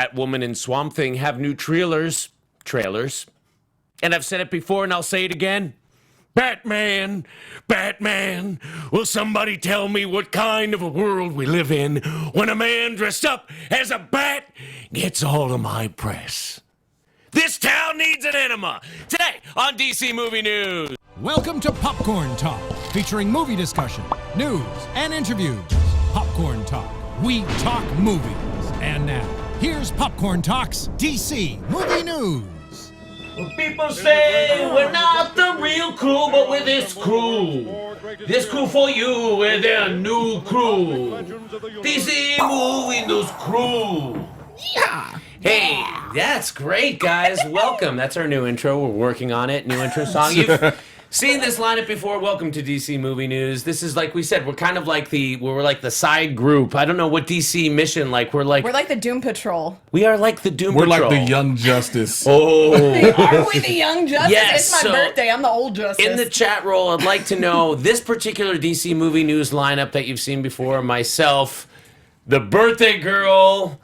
Batwoman and Swamp Thing have new trailers. And I've said it before and I'll say it again. Batman, will somebody tell me what kind of a world we live in when a man dressed up as a bat gets all of my press? This town needs an enema. Today on DC Movie News. Welcome to Popcorn Talk, featuring movie discussion, news, and interviews. Popcorn Talk. We talk movies. And now, here's Popcorn Talk's DC Movie News. People say we're not the real crew, but we're this crew. This crew for you, we're their new crew. DC Movie News crew. Yeah. Hey, that's great, guys. Welcome. That's our new intro. We're working on it. New intro song. You've seen this lineup before. Welcome to DC Movie News. This is, like we said, we're kind of like we're like the side group. I don't know what DC mission like. We're like the Doom Patrol. We are like the Doom Patrol. We're like the Young Justice. Oh. Are we the Young Justice? Yes, it's my birthday. I'm the old Justice. In the chat roll, I'd like to know this particular DC Movie News lineup that you've seen before. Myself, the birthday girl,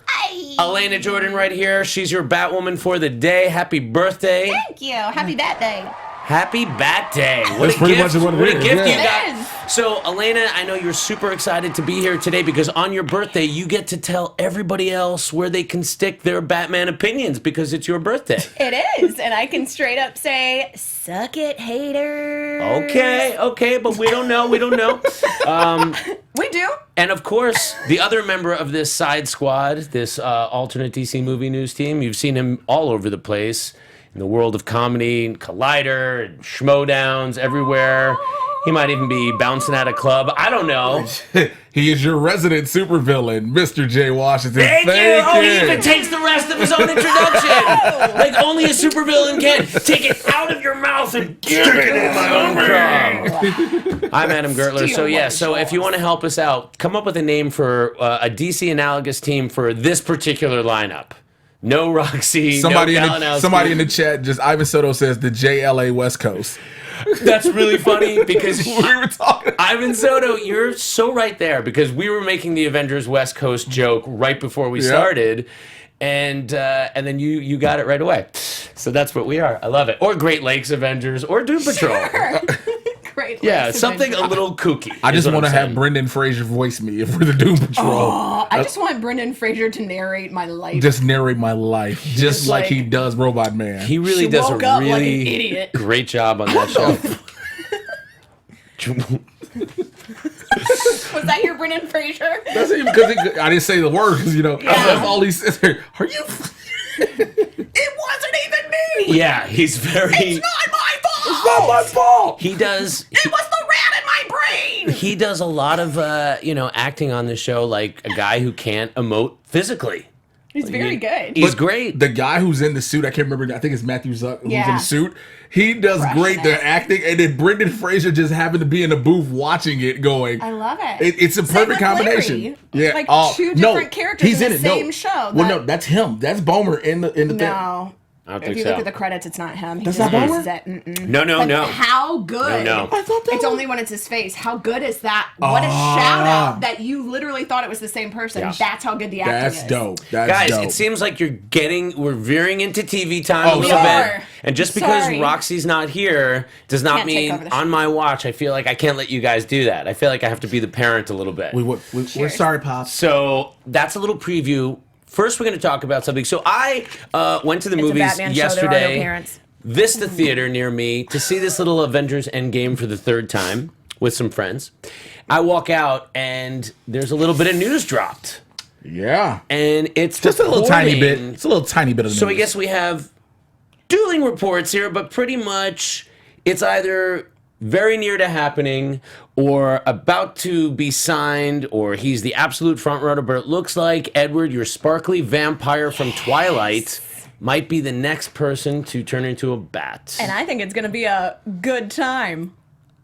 Elena Jordan right here. She's your Batwoman for the day. Happy birthday. Thank you. Happy Bat Day. Happy Bat Day. What That's a pretty gift. much what it What a is, gift you yeah. got. So, Elena, I know you're super excited to be here today because on your birthday, you get to tell everybody else where they can stick their Batman opinions because it's your birthday. It is. And I can straight up say, suck it, haters. Okay, but we don't know. We do. And of course, the other member of this side squad, this alternate DC Movie News team, you've seen him all over the place in the world of comedy, and Collider, and Schmoedowns, everywhere. He might even be bouncing at a club. I don't know. He is your resident supervillain, Mr. J. Washington. Thank you. Oh, he even takes the rest of his own introduction. Like only a supervillain can. Take it out of your mouth and give it in my own crowd. I'm Adam Gertler. So if you want to help us out, come up with a name for a DC analogous team for this particular lineup. No Roxy, somebody no Kalinowski. Somebody in the chat, just Ivan Soto says the JLA West Coast. That's really funny because we were talking. Ivan Soto, you're so right there because we were making the Avengers West Coast joke right before we started, and then you got it right away. So that's what we are. I love it. Or Great Lakes Avengers or Doom Patrol. Sure. Great. Yeah, something a little kooky. I just want to have Brendan Fraser voice me if we're the Doom Patrol. Oh, I just want Brendan Fraser to narrate my life. Just narrate my life, just like he does Robot Man. He really does a woke up like an really idiot. great job on that show. Was that your Brendan Fraser? That's even because I didn't say the word because all these. Are you? It wasn't even me. Yeah, he's very. It's not my fault. It's not my fault. He does. It was the rat in my brain. He does a lot of acting on the show like a guy who can't emote physically. He's very good. He's great. The guy who's in the suit, I can't remember. I think it's Matthew Zuck who's in Yeah. the suit. He does great. The acting, and then Brendan Fraser just happened to be in the booth watching it, going. I love it. It's a Same perfect with combination. Larry. Yeah, Like two different characters in the same show. Well, no, that's him. That's Bomer in the thing. No. I don't If think you so. look at the credits, it's not him. He That's just not voices Bummer? it. Mm-mm. No. But how good? No. I thought that It's was... only when it's his face. How good is that? What a shout out that you literally thought it was the same person. Yeah. That's how good the acting That's is. dope. That's Guys, dope. it seems like we're veering into TV time a Oh, little sorry. bit. And just because Sorry. Roxy's not here does not Can't take mean over the show. on my watch I feel like I can't let you guys do that. I feel like I have to be the parent a little bit. We're sorry, Pops. So that's a little preview. First, we're going to talk about something. So I went to the It's a movies Batman show. There are no yesterday. parents. Vista Theater near me to see this little Avengers Endgame for the third time with some friends. I walk out and there's a little bit of news dropped. Yeah. And it's Just a little tiny bit. reporting- It's a little tiny bit of news. So I guess we have dueling reports here, but pretty much it's either very near to happening or about to be signed or he's the absolute front runner, but it looks like Edward, your sparkly vampire from Twilight, might be the next person to turn into a bat. And I think it's going to be a good time.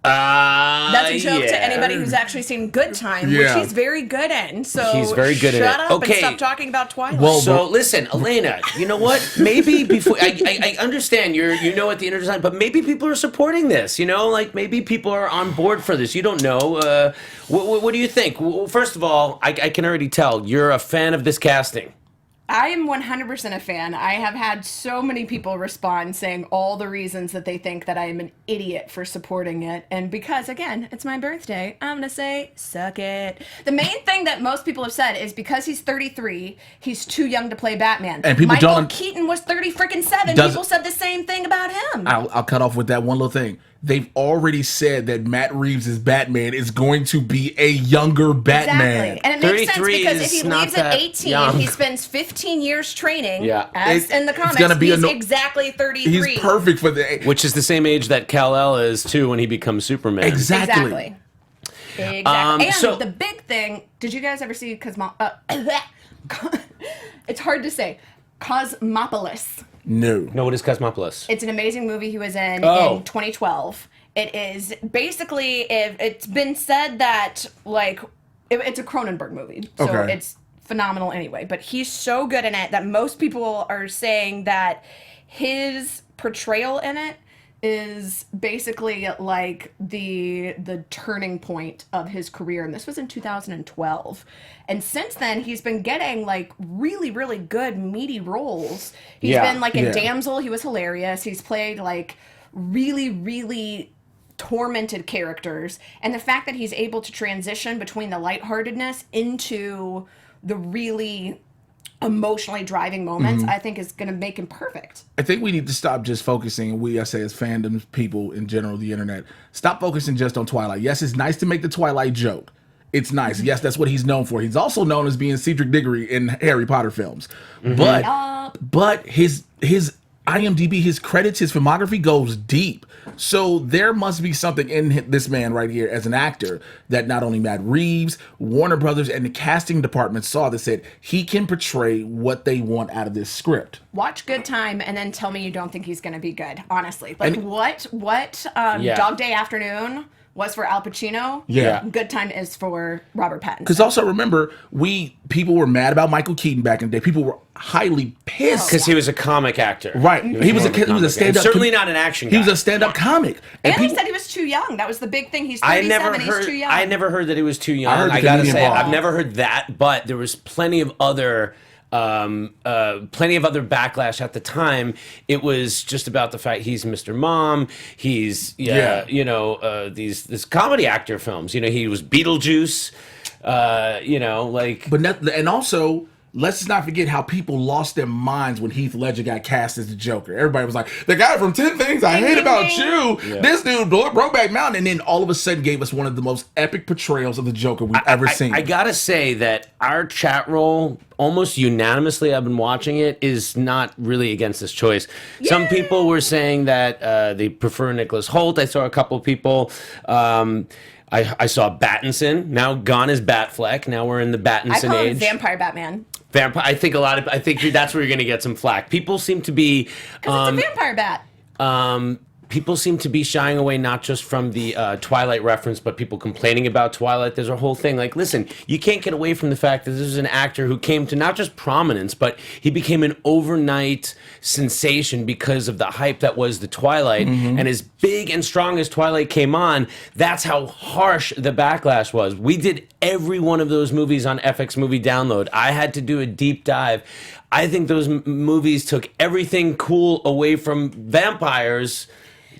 That's a joke to anybody who's actually seen Good Time, which Yeah. he's very good in. So He's very good at it. Shut up Okay. and stop talking about Twilight. Well, So listen, Elena, you know what? Maybe before I understand you know at the interdesign, but maybe people are supporting this. You know, like maybe people are on board for this. You don't know. What do you think? Well, first of all, I can already tell you're a fan of this casting. I am 100% a fan. I have had so many people respond saying all the reasons that they think that I am an idiot for supporting it. And because, again, it's my birthday, I'm going to say, suck it. The main thing that most people have said is because he's 33, he's too young to play Batman. And people Michael Keaton was 30-freaking-7. People said the same thing about him. I'll cut off with that one little thing. They've already said that Matt Reeves' Batman is going to be a younger Batman. Exactly. And it makes sense because if he leaves at 18, he spends 15 years training. As in the comics, he's exactly 33. He's perfect for the age. Which is the same age that Kal-El is, too, when he becomes Superman. Exactly. And the big thing, did you guys ever see it's hard to say. Cosmopolis. No, what is Cosmopolis? It's an amazing movie he was in 2012. It is basically, it's been said that, like, it's a Cronenberg movie. So it's phenomenal anyway. But he's so good in it that most people are saying that his portrayal in it is basically like the turning point of his career, and this was in 2012. And since then, he's been getting like really, really good meaty roles. He's been like in Damsel, he was hilarious. He's played like really, really tormented characters, and the fact that he's able to transition between the lightheartedness into the really emotionally driving moments, I think is going to make him perfect. I think we need to stop just focusing, I say as fandoms, people in general, the internet, stop focusing just on Twilight. Yes, it's nice to make the Twilight joke. It's nice. Yes, that's what he's known for. He's also known as being Cedric Diggory in Harry Potter films. But his IMDb, his credits, his filmography goes deep. So there must be something in this man right here as an actor that not only Matt Reeves, Warner Brothers, and the casting department saw that said he can portray what they want out of this script. Watch Good Time and then tell me you don't think he's going to be good, honestly. Like, what Dog Day Afternoon was for Al Pacino, Good Time is for Robert Pattinson. Because also remember, people were mad about Michael Keaton back in the day. People were highly pissed because he was a comic actor, right? He was a stand-up, certainly not an action guy. He was a stand-up comic, and he said he was too young. That was the big thing. He's 37. He's too young. I never heard that he was too young. I gotta say, I've never heard that, but there was plenty of other backlash at the time. It was just about the fact he's Mr. Mom. He's these comedy actor films. You know, he was Beetlejuice. And also, let's not forget how people lost their minds when Heath Ledger got cast as the Joker. Everybody was like, the guy from 10 Things I Hate About You. Yeah. This dude, Brokeback Mountain, and then all of a sudden gave us one of the most epic portrayals of the Joker we've ever seen. I gotta say that our chat roll, almost unanimously, I've been watching it, is not really against this choice. Yay! Some people were saying that they prefer Nicholas Hoult. I saw a couple of people. I saw Pattinson. Now Gunn is Batfleck. Now we're in the Pattinson age. I call him Vampire Batman. I think that's where you're going to get some flack. People seem to be because it's a vampire bat. People seem to be shying away not just from the Twilight reference, but people complaining about Twilight. There's a whole thing like, listen, you can't get away from the fact that this is an actor who came to not just prominence, but he became an overnight sensation because of the hype that was the Twilight. And as big and strong as Twilight came on, that's how harsh the backlash was. We did every one of those movies on FX Movie Download. I had to do a deep dive. I think those movies took everything cool away from vampires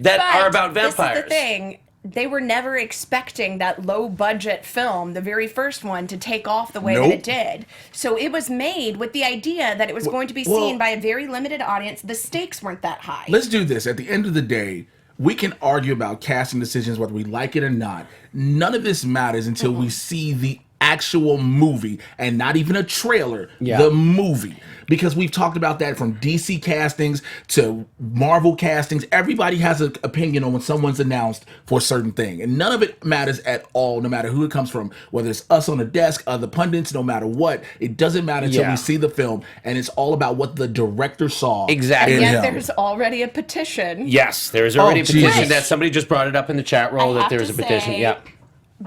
that are about vampires. This is the thing. They were never expecting that low-budget film, the very first one, to take off the way that it did. So it was made with the idea that it was going to be seen by a very limited audience. The stakes weren't that high. Let's do this. At the end of the day, we can argue about casting decisions, whether we like it or not. None of this matters until we see the actual movie and not even a trailer, the movie. Because we've talked about that from DC castings to Marvel castings. Everybody has an opinion on when someone's announced for a certain thing. And none of it matters at all, no matter who it comes from. Whether it's us on the desk, other pundits, no matter what. It doesn't matter until we see the film. And it's all about what the director saw. Exactly. And yet there's already a petition. Yes, there's already a petition that somebody just brought it up in the chat roll that there's a petition.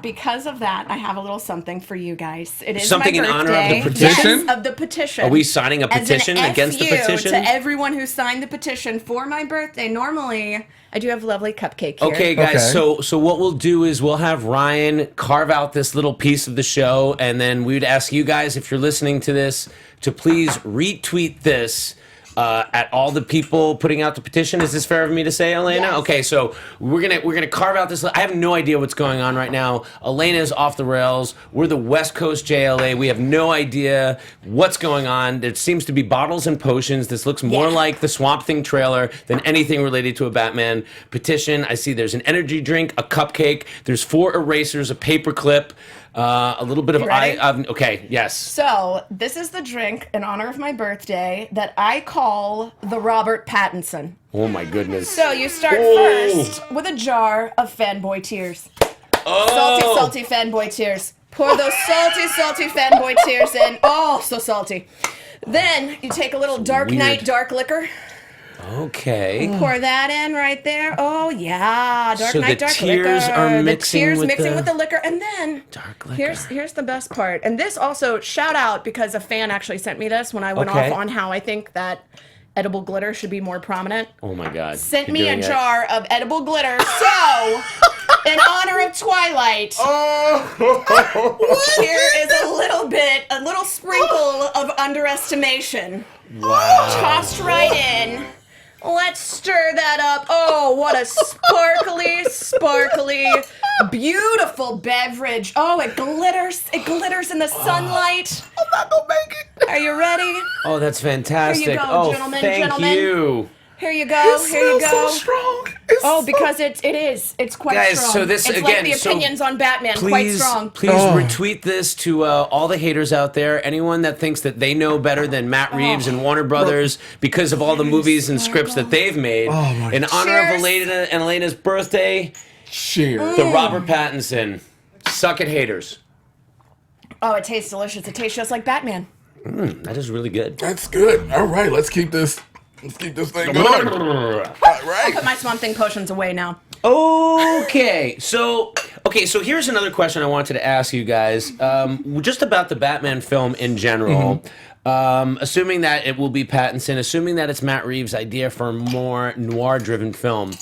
Because of that, I have a little something for you guys. It is something my in honor birthday. of the petition? Yes, of the petition. Are we signing a petition against the petition? To everyone who signed the petition for my birthday. Normally, I do have a lovely cupcake here. Okay, guys. So what we'll do is we'll have Ryan carve out this little piece of the show, and then we would ask you guys, if you're listening to this, to please retweet this at all the people putting out the petition. Is this fair of me to say, Elena? Yes. Okay, so we're gonna carve out this. I have no idea what's going on right now. Elena is off the rails. We're the West Coast JLA. We have no idea what's going on. There seems to be bottles and potions. This looks more like the Swamp Thing trailer than anything related to a Batman petition. I see there's an energy drink, a cupcake. There's 4 erasers, a paperclip. A little bit of okay, yes. So this is the drink in honor of my birthday that I call the Robert Pattinson. Oh my goodness. So you start first with a jar of fanboy tears. Oh. Salty fanboy tears. Pour those salty fanboy tears in. Oh, so salty. Then you take a little Dark Knight dark liquor. Okay. Pour that in right there. Oh yeah, Dark Knight dark liquor. So the tears are mixing with the liquor, and then dark liquor. Here's the best part. And this also shout out because a fan actually sent me this when I went off on how I think that edible glitter should be more prominent. Oh my God. Sent me a jar of edible glitter. So, in honor of Twilight, here is a little sprinkle of underestimation. Wow. Tossed right in. Let's stir that up. Oh, what a sparkly, beautiful beverage. Oh, it glitters. It glitters in the sunlight. I'm not gonna make it. Are you ready? Oh, that's fantastic. Here you go, oh, gentlemen, thank gentlemen. you. Here you go. Here you go. So strong. Because it is. It's quite Guys, strong. so this it's again. like the opinions on Batman. Quite Please strong. retweet this to all the haters out there. Anyone that thinks that they know better than Matt Reeves and Warner Brothers because of all the movies and scripts that they've made. In honor of Elena and Elena's birthday, Cheers. the Robert Pattinson. Suck it, haters. Oh, it tastes delicious. It tastes just like Batman. That is really good. That's good. All right, let's keep this thing going. All right. Put my Swamp Thing potions away now. Okay, so here's another question I wanted to ask you guys, just about the Batman film in general. Assuming that it will be Pattinson, assuming that it's Matt Reeves' idea for a more noir-driven film,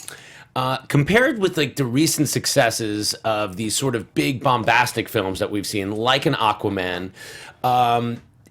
compared with like the recent successes of these sort of big bombastic films that we've seen, like an Aquaman.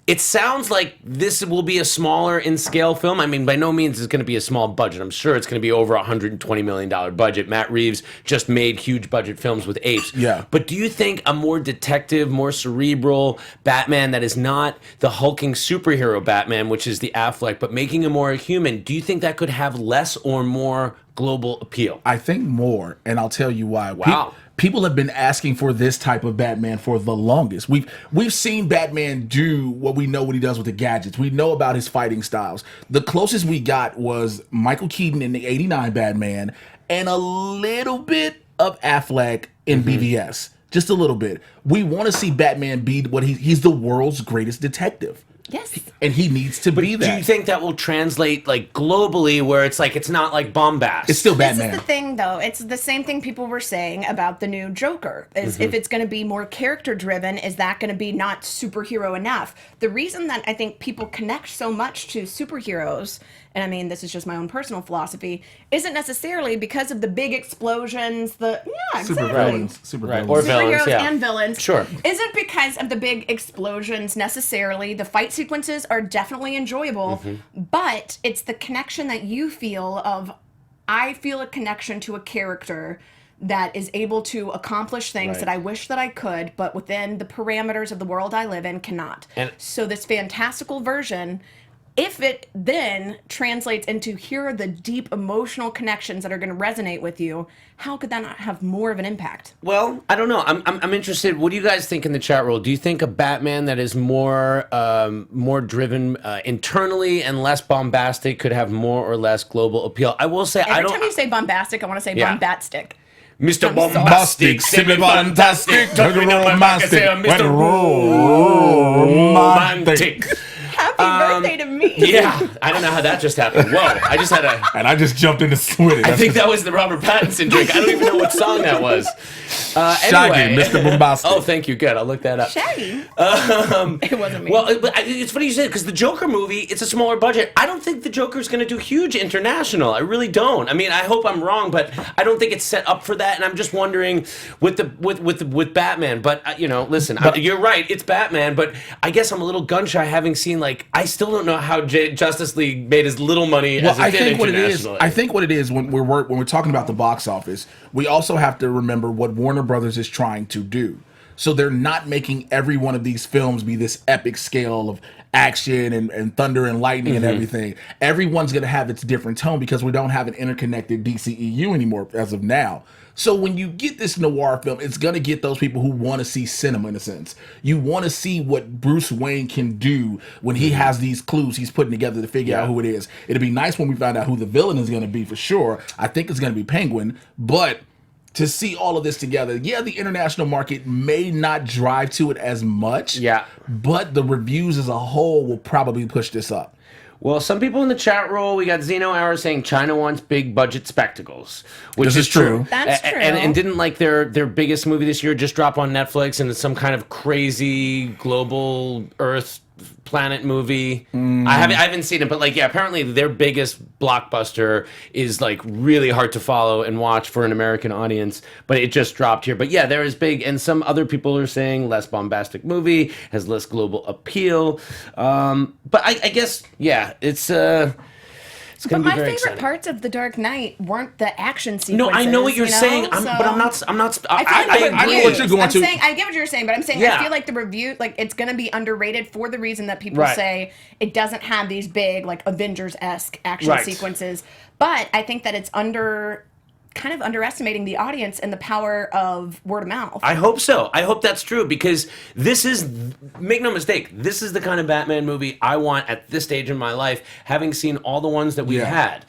It sounds like this will be a smaller in scale film. I mean, by no means is it going to be a small budget. I'm sure it's going to be over $120 million budget. Matt Reeves just made huge budget films with apes. Yeah. But do you think a more detective, more cerebral Batman that is not the hulking superhero Batman, which is the Affleck, but making him more human, do you think that could have less or more global appeal? I think more, and I'll tell you why. Wow. People have been asking for this type of Batman for the longest. We've seen Batman do what he does with the gadgets. We know about his fighting styles. The closest we got was Michael Keaton in the '89 Batman, and a little bit of Affleck in BVS. Just a little bit. We want to see Batman be what he's the world's greatest detective. Yes. And he needs to be that. Do you think that will translate like globally where it's like it's not like bombast? It's still Batman. This is the thing, though. It's the same thing people were saying about the new Joker. Is if it's going to be more character-driven, is that going to be not superhero enough? The reason that I think people connect so much to superheroes, and I mean, this is just my own personal philosophy, isn't necessarily because of the big explosions, Super villains. Or villains, superheroes and villains. Sure. Isn't because of the big explosions necessarily. The fight sequences are definitely enjoyable, but it's the connection that you feel of, I feel a connection to a character that is able to accomplish things that I wish that I could, but within the parameters of the world I live in cannot. And so this fantastical version, if it then translates into here are the deep emotional connections that are going to resonate with you, how could that not have more of an impact? Well, I don't know. I'm interested. What do you guys think in the chat room? Do you think a Batman that is more driven internally and less bombastic could have more or less global appeal? I will say Every time you say bombastic, I want to say bombastic. Mr. Bombastic, simply fantastic, romantic, Mr. Romantic. birthday to me. Yeah, I don't know how that just happened. Whoa, I just had a... And I just jumped into with it. I think that was the Robert Pattinson drink. I don't even know what song that was. Shaggy, Anyway. Mr. Bombastic. Oh, thank you. Good. I'll look that up. Shaggy. It wasn't me. Well, it's funny you said, because the Joker movie, it's a smaller budget. I don't think the Joker's going to do huge international. I really don't. I mean, I hope I'm wrong, but I don't think it's set up for that. And I'm just wondering with Batman. But listen, you're right. It's Batman, but I guess I'm a little gun shy, having seen I still don't know how Justice League made as little money as it did internationally. I think what it is when we're talking about the box office, we also have to remember what Warner Brothers is trying to do. So they're not making every one of these films be this epic scale of action and thunder and lightning and everything. Everyone's going to have its different tone because we don't have an interconnected DCEU anymore as of now. So when you get this noir film, it's going to get those people who want to see cinema in a sense. You want to see what Bruce Wayne can do when he has these clues he's putting together to figure out who it is. It'll be nice when we find out who the villain is going to be for sure. I think it's going to be Penguin, but to see all of this together, the international market may not drive to it as much, but the reviews as a whole will probably push this up. Well, some people in the chat roll, we got Zeno Hour saying China wants big budget spectacles, which is true. That's true. And didn't their biggest movie this year just drop on Netflix, and it's some kind of crazy global Earth planet movie. I haven't seen it, but apparently their biggest blockbuster is really hard to follow and watch for an American audience, but it just dropped here. But there is big, and some other people are saying less bombastic movie, has less global appeal. But I guess it's But gonna be my very favorite exciting. parts of The Dark Knight weren't the action sequences. No, I know what you're saying, but I'm not. I know what you're going to. I get what you're saying, but I'm saying I feel like the review, it's going to be underrated for the reason that people say it doesn't have these big, Avengers-esque action sequences. But I think that it's kind of underestimating the audience and the power of word of mouth. I hope so. I hope that's true, because this is, make no mistake, this is the kind of Batman movie I want at this stage in my life, having seen all the ones that we've had.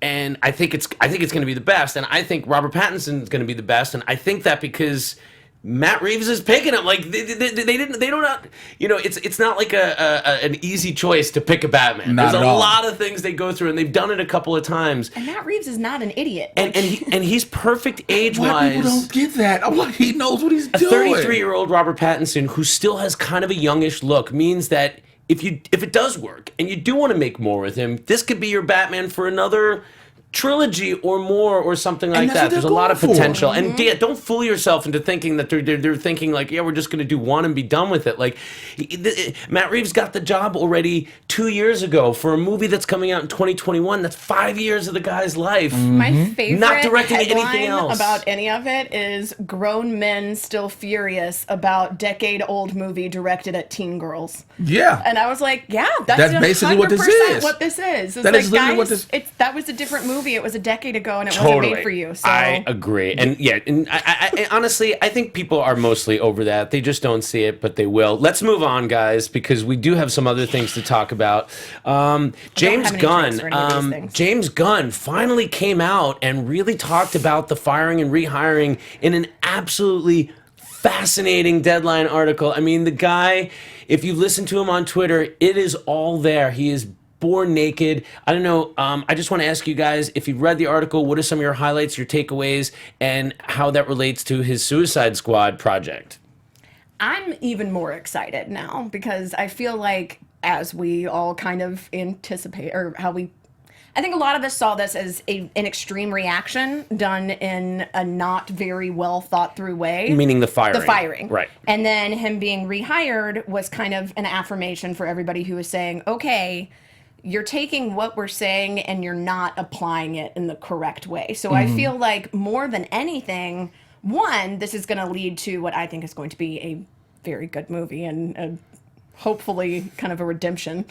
And I think it's going to be the best, and I think Robert Pattinson is going to be the best, and I think that because Matt Reeves is picking him. It's not like an easy choice to pick a Batman. There's a lot of things they go through, and they've done it a couple of times. And Matt Reeves is not an idiot. And he's perfect age-wise. Why people don't get that? I'm like, he knows what he's doing. A 33-year-old Robert Pattinson who still has kind of a youngish look means that if it does work and you do want to make more with him, this could be your Batman for another trilogy or more or something like that. There's a lot of potential. And don't fool yourself into thinking that they're thinking we're just going to do one and be done with it. Matt Reeves got the job already 2 years ago for a movie that's coming out in 2021. That's 5 years of the guy's life. My favorite Not directing headline anything else about any of it is grown men still furious about decade-old movie directed at teen girls. Yeah. And I was like, that's basically what this is. What this is. That is literally what this is. That was a different movie. It was a decade ago, and it wasn't made for you. So I agree. And I honestly, I think people are mostly over that. They just don't see it, but they will. Let's move on, guys, because we do have some other things to talk about. James Gunn finally came out and really talked about the firing and rehiring in an absolutely fascinating Deadline article. I mean, the guy, if you listen to him on Twitter, it is all there. He is born naked. I don't know. I just want to ask you guys, if you've read the article, what are some of your highlights, your takeaways, and how that relates to his Suicide Squad project? I'm even more excited now because I feel like, as we all kind of anticipate, I think a lot of us saw this as an extreme reaction done in a not very well thought through way. Meaning the firing. The firing. Right. And then him being rehired was kind of an affirmation for everybody who was saying, okay, you're taking what we're saying and you're not applying it in the correct way. So I feel like more than anything, one, this is going to lead to what I think is going to be a very good movie and hopefully kind of a redemption.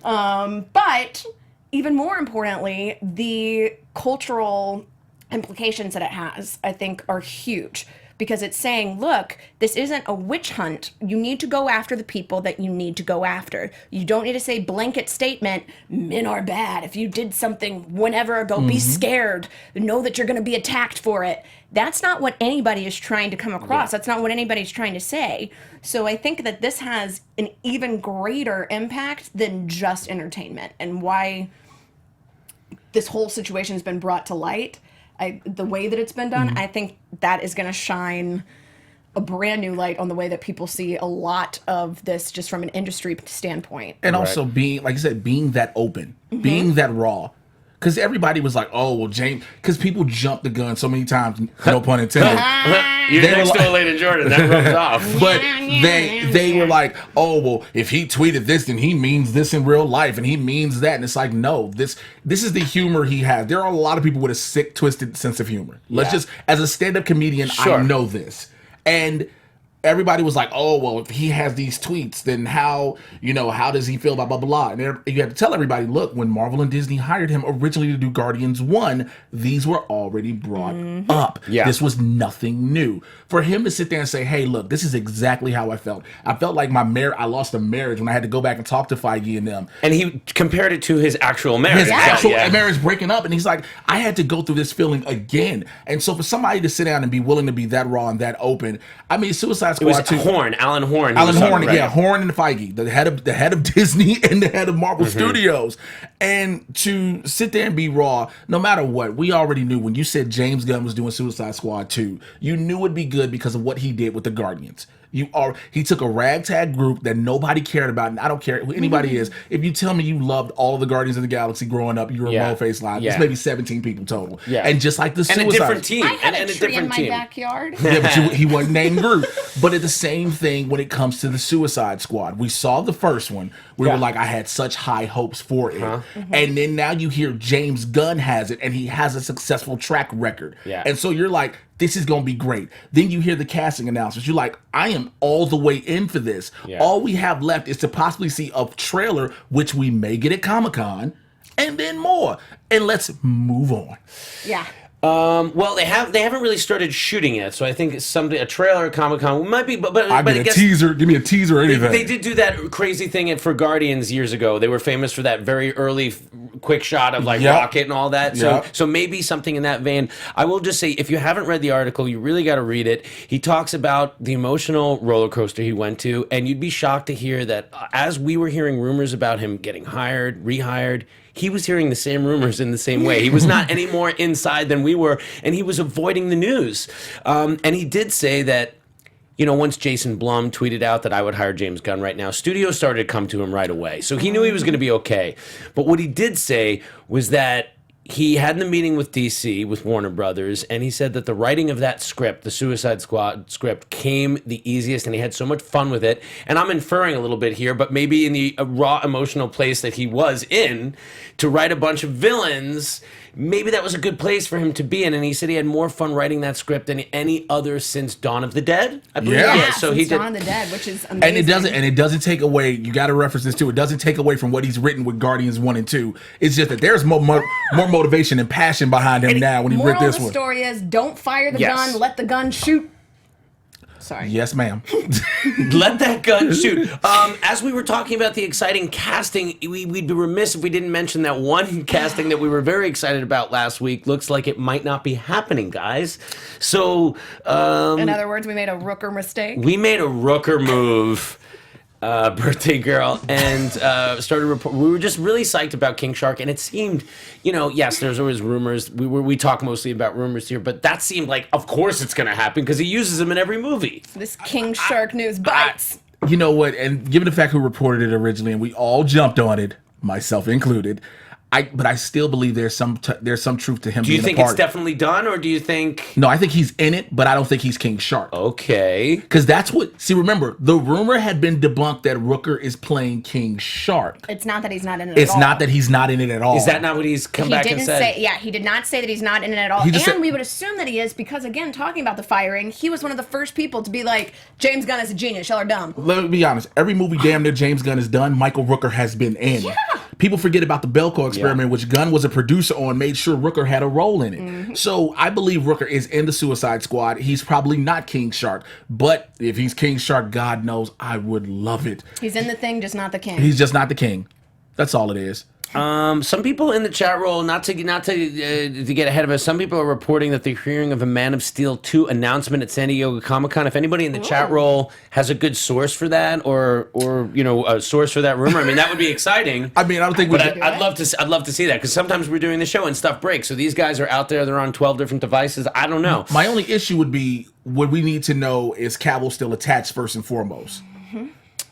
But even more importantly, the cultural implications that it has, I think, are huge. because it's saying, look, this isn't a witch hunt. You need to go after the people that you need to go after. You don't need to say blanket statement, men are bad. If you did something whenever ago, be scared. Know that you're going to be attacked for it. That's not what anybody is trying to come across. That's not what anybody's trying to say. So I think that this has an even greater impact than just entertainment, and why this whole situation has been brought to light. The way that it's been done, I think that is going to shine a brand new light on the way that people see a lot of this just from an industry standpoint. And also being, like I said, being that open, being that raw. Because everybody was like, oh, well, James, because people jumped the gun so many times, no pun intended. You're next to Elena Jordan, that rubs off. But they were like, oh, well, if he tweeted this, then he means this in real life, and he means that. And it's like, no, this is the humor he has. There are a lot of people with a sick, twisted sense of humor. Let's just, as a stand-up comedian, I know this. And everybody was like, oh, well, if he has these tweets, then how does he feel about blah, blah, blah. And you had to tell everybody, look, when Marvel and Disney hired him originally to do Guardians 1, these were already brought up. Yeah. This was nothing new. For him to sit there and say, hey, look, this is exactly how I felt. I felt like I lost a marriage when I had to go back and talk to Feige and them. And he compared it to his actual marriage. His actual marriage breaking up. And he's like, I had to go through this feeling again. And so for somebody to sit down and be willing to be that raw and that open, I mean, Suicide Squad. It was Alan Horn. Horn and Feige, the head of Disney and the head of Marvel Studios. And to sit there and be raw, no matter what, we already knew when you said James Gunn was doing Suicide Squad 2, you knew it'd be good because of what he did with the Guardians. He took a ragtag group that nobody cared about, and I don't care who anybody is. If you tell me you loved all of the Guardians of the Galaxy growing up, you were a low-faced line. There's maybe 17 people total. Yeah. And just like the Suicide... And a different team. I had a tree in my backyard. Yeah, but he wasn't named Groot. But it's the same thing when it comes to the Suicide Squad. We saw the first one. We were like, I had such high hopes for it. And then now you hear James Gunn has it, and he has a successful track record. Yeah. And so you're like, this is going to be great. Then you hear the casting announcements. You're like, I am all the way in for this. Yeah. All we have left is to possibly see a trailer, which we may get at Comic-Con, and then more. And let's move on. Yeah. Well, they haven't really started shooting yet, so I think a trailer at Comic-Con might be, but I mean, teaser. Give me a teaser or anything. They did do that crazy thing for Guardians years ago. They were famous for that very early quick shot of Rocket and all that. So maybe something in that vein. I will just say, if you haven't read the article, you really got to read it. He talks about the emotional roller coaster he went to, and you'd be shocked to hear that as we were hearing rumors about him getting hired, rehired, he was hearing the same rumors in the same way. He was not any more inside than we were, and he was avoiding the news. And he did say that, once Jason Blum tweeted out that I would hire James Gunn right now, studios started to come to him right away. So he knew he was going to be okay. But what he did say was that he had the meeting with DC, with Warner Brothers, and he said that the writing of that script, the Suicide Squad script, came the easiest, and he had so much fun with it. And I'm inferring a little bit here, but maybe in the raw emotional place that he was in, to write a bunch of villains, maybe that was a good place for him to be in. And he said he had more fun writing that script than any other since Dawn of the Dead, I believe. Yeah, so he did Dawn of the Dead, which is amazing. And it doesn't take away, you got to reference this too, it doesn't take away from what he's written with Guardians 1 and 2. It's just that there's more motivation and passion behind him now when he wrote this one. The story is, don't fire the gun, let the gun shoot. Sorry. Yes, ma'am. Let that gun shoot. As we were talking about the exciting casting, we'd be remiss if we didn't mention that one casting that we were very excited about last week. Looks like it might not be happening, guys. So, in other words, we made a Rooker mistake. We made a Rooker move. Birthday girl, and we were just really psyched about King Shark, and it seemed, yes, there's always rumors. We talk mostly about rumors here, but that seemed like, of course, it's going to happen because he uses them in every movie. This King Shark news bites. You know what? And given the fact who reported it originally, and we all jumped on it, myself included. But I still believe there's some truth to him. Do you think it's definitely done, or do you think? No, I think he's in it, but I don't think he's King Shark. Okay. Because that's what. See, remember, the rumor had been debunked that Rooker is playing King Shark. It's not that he's not in it. It's not that he's not in it at all. Is that not what he's come back and said? He did not say that he's not in it at all. And we would assume that he is because, again, talking about the firing, he was one of the first people to be like, James Gunn is a genius, y'all are dumb. Let me be honest. Every movie damn near James Gunn has done, Michael Rooker has been in. Yeah. People forget about the Belko experiment, which Gunn was a producer on, made sure Rooker had a role in it. So I believe Rooker is in the Suicide Squad. He's probably not King Shark, but if he's King Shark, God knows I would love it. He's in the Thing, just not the King. He's just not the king. That's all it is. Some people in the chat roll, not to get ahead of us, some people are reporting that they're hearing of a Man of Steel 2 announcement at San Diego Comic-Con. If anybody in the chat roll has a good source for that, or a source for that rumor, I mean, that would be exciting. I mean, I don't think. I'd love to see that, because sometimes we're doing the show and stuff breaks. So these guys are out there; they're on 12 different devices. I don't know. My only issue would be what we need to know is Cavill still attached first and foremost.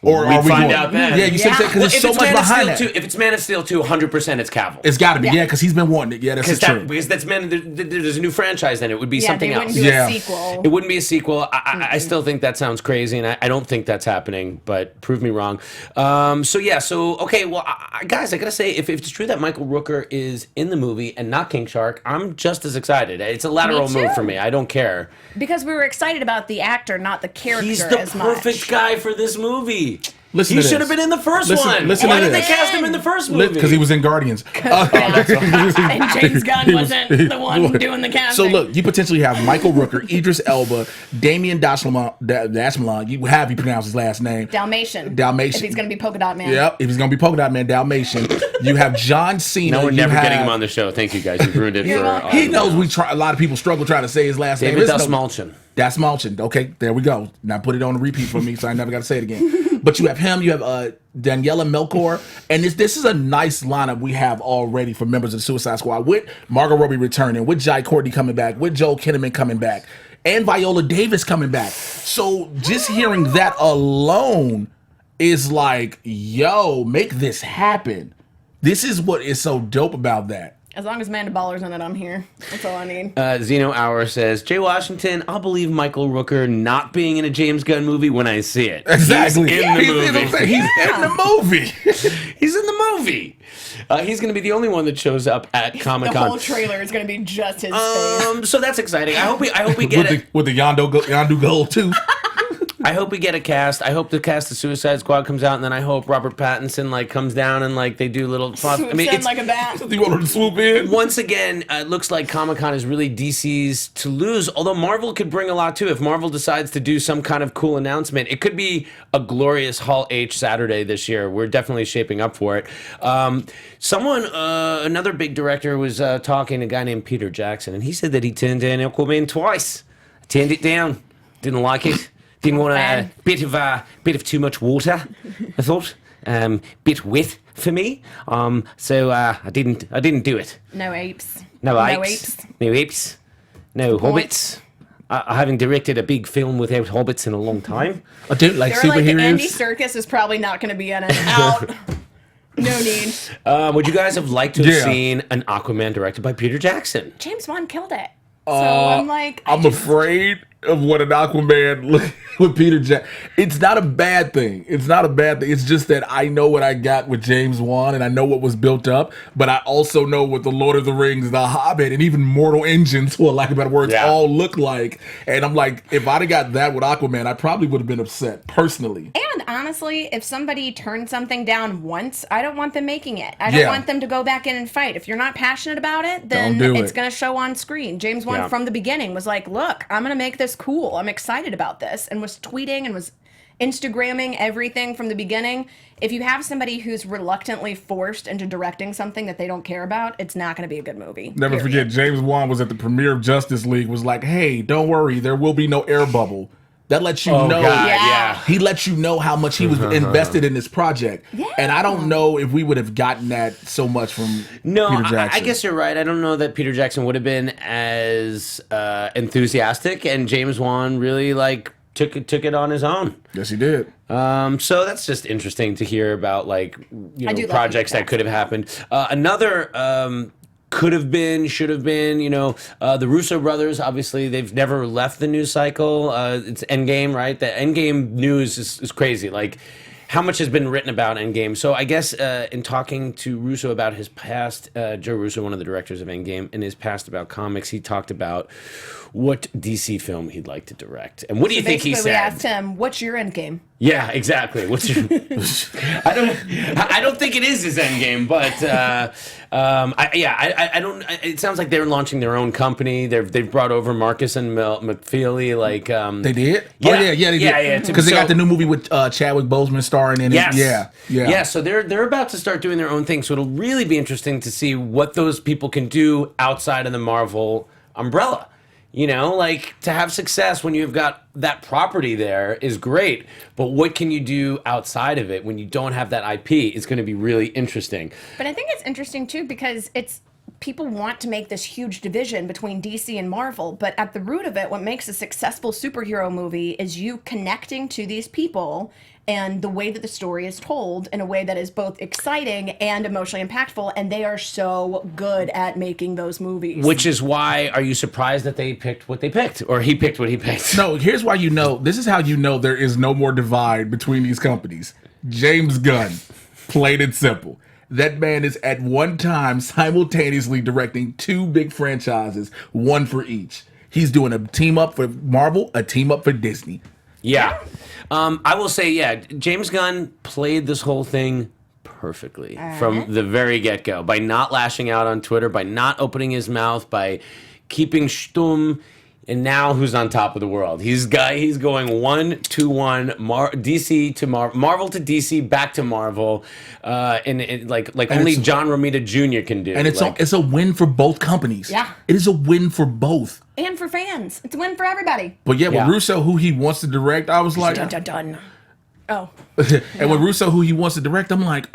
Or we are we find going, out then. Yeah, you see what I'm saying? Because there's so much behind that. If it's Man of Steel 2, 100% it's Cavill. It's got to be, because he's been wanting it. Yeah, that's true. Because that's there's a new franchise, then it would be something else. It wouldn't be a sequel. It wouldn't be a sequel. I still think that sounds crazy, and I don't think that's happening, but prove me wrong. Okay, well, guys, I got to say, if it's true that Michael Rooker is in the movie and not King Shark, I'm just as excited. It's a lateral move for me. I don't care. Because we were excited about the actor, not the character He's the as much. perfect guy for this movie. He should have been in the first one. Why did they cast him in the first movie? Because he was in Guardians. And James Gunn wasn't the one doing the casting. So look, you potentially have Michael Rooker, Idris Elba, Damien Dashmalan. You have you pronounce his last name? Dalmatian. If he's going to be Polka Dot Man. Yep. If he's going to be Polka Dot Man, Dalmatian. You have John Cena. No, we're never getting him on the show. Thank you guys. You've ruined it for. He knows we try. A lot of people struggle trying to say his last name. David Dastmalchian. Dastmalchian. Okay, there we go. Now put it on a repeat for me, so I never got to say it again. But you have him. You have Daniela Melchior, and this is a nice lineup we have already for members of the Suicide Squad, with Margot Robbie returning, with Jai Courtney coming back, with Joel Kinnaman coming back, and Viola Davis coming back. So just hearing that alone is like, yo, make this happen. This is what is so dope about that. As long as Amanda Baller's in it, I'm here. That's all I need. Zeno Hour says, Jay Washington, I'll believe Michael Rooker not being in a James Gunn movie when I see it. Exactly. He's in the movie. He's in the movie. He's in the movie. He's going to be the only one that shows up at Comic-Con. The whole trailer is going to be just his face. So that's exciting. I hope we get it. With the Yondu Gold, too. I hope we get a cast. I hope the cast of Suicide Squad comes out, and then I hope Robert Pattinson comes down and they do little. It's like a bat. You want him to swoop in? Once again, it looks like Comic-Con is really DC's to lose. Although Marvel could bring a lot too. If Marvel decides to do some kind of cool announcement, it could be a glorious Hall H Saturday this year. We're definitely shaping up for it. Another big director was talking to a guy named Peter Jackson, and he said that he turned down Aquaman twice. Turned it down. Didn't like it. Didn't want a bit of too much water, I thought. Bit wet for me. So I didn't do it. No apes. No apes. No hobbits. I haven't directed a big film without hobbits in a long time. I do like superheroes. Andy Serkis is probably not going to be in it. Out. No need. Would you guys have liked to have seen an Aquaman directed by Peter Jackson? James Wan killed it. So I'm afraid of what an Aquaman with Peter Jackson. It's not a bad thing. It's just that I know what I got with James Wan, and I know what was built up, but I also know what the Lord of the Rings, the Hobbit, and even Mortal Engines, for lack of better words, all look like. And I'm like, if I'd have got that with Aquaman, I probably would have been upset personally. And honestly, if somebody turned something down once, I don't want them making it. I don't want them to go back in and fight. If you're not passionate about it, then it's going to show on screen. James Wan from the beginning was like, look, I'm going to make this cool. I'm excited about this, and was tweeting and was Instagramming everything from the beginning. If you have somebody who's reluctantly forced into directing something that they don't care about, it's not going to be a good movie. Never forget, James Wan was at the premiere of Justice League, was like, hey, don't worry, there will be no air bubble. That lets you know. God, he lets you know how much he was invested in this project. Yeah. And I don't know if we would have gotten that so much from Peter Jackson. I guess you're right. I don't know that Peter Jackson would have been as enthusiastic, and James Wan really took it on his own. Yes, he did. So that's just interesting to hear about projects that could have happened. Another could have been, should have been, the Russo brothers, obviously, they've never left the news cycle. It's Endgame, right? The Endgame news is crazy. how much has been written about Endgame. So I guess in talking to Russo about his past, Joe Russo, one of the directors of Endgame, in his past about comics, he talked about what DC film he'd like to direct. And what do you think he said? We asked him, "What's your Endgame?" Yeah, exactly. What's your? I don't think it is his Endgame, but I don't. It sounds like they're launching their own company. They've brought over Marcus and McFeely. Like they did. Yeah, they did. Because they got the new movie with Chadwick Boseman starring in it. Yes. Yeah. So they're about to start doing their own thing. So it'll really be interesting to see what those people can do outside of the Marvel umbrella. You know, like, to have success when you've got that property there is great, but what can you do outside of it when you don't have that IP is going to be really interesting. But I think it's interesting, too, because people want to make this huge division between DC and Marvel, but at the root of it, what makes a successful superhero movie is you connecting to these people and the way that the story is told in a way that is both exciting and emotionally impactful, and they are so good at making those movies. Which is why, are you surprised that they picked what they picked? Or he picked what he picked? No, here's why this is how you know there is no more divide between these companies. James Gunn, plain and simple. That man is at one time simultaneously directing 2 big franchises, one for each. He's doing a team up for Marvel, a team up for Disney. Yeah. I will say, James Gunn played this whole thing perfectly from the very get-go by not lashing out on Twitter, by not opening his mouth, by keeping stumm. And now who's on top of the world? He's going 1-1, DC to Marvel to DC, back to Marvel, and only John Romita Jr. can do. And it's a win for both companies. Yeah. It is a win for both. And for fans. It's a win for everybody. But with Russo, who he wants to direct, I was like... Dun. Oh. And with Russo, who he wants to direct, I'm like,